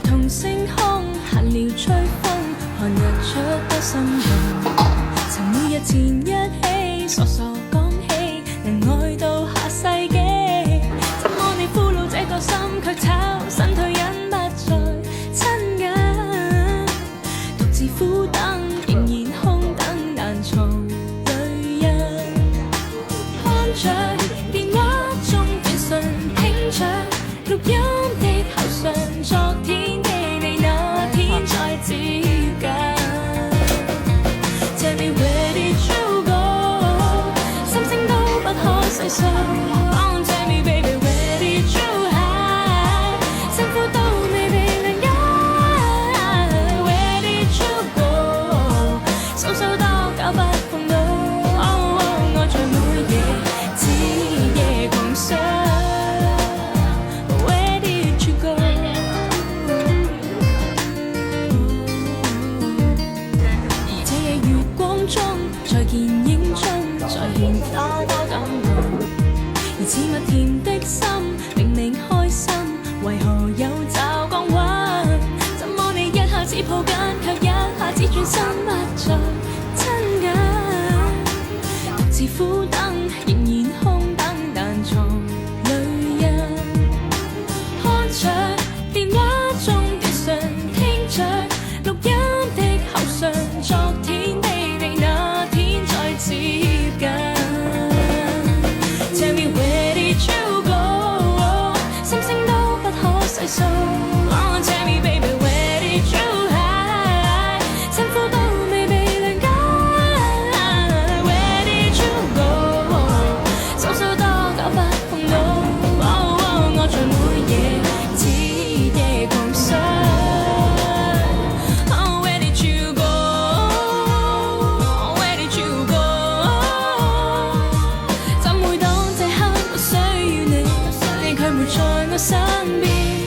同星空閒聊吹風，看日出多心動。曾每日前一起傻傻講起，能愛到下世紀。怎麼你俘虜這個心，卻炒身退隱不再親近？獨自苦等，仍然空等，難藏淚印。看着電話中短信，聽着錄音的口訊，昨天的你那天再接近。Tell me where did you go？ 心聲都不可細數。Oh, tell me baby where did you hide？ 辛苦都未被諒解。Where did you go？ 數數多久不碰到。Oh, oh， 愛在每夜徹夜狂想。在見影中再現多多感動，而似蜜甜的心明明開心，為何有驟降溫？怎麼你一下子抱緊，卻一下子轉身不再親近？獨自苦等，仍然空等，難藏淚印。看着電話中短信，聽着錄音的口訊，昨天的接近。Tell me where did you go？ 心聲都不可細數。Oh, tell me baby where did you hide？ 辛苦都未被諒解。Where did you go？ 數數多久不碰到。Oh, oh， 我在每夜徹夜狂想。在我身邊。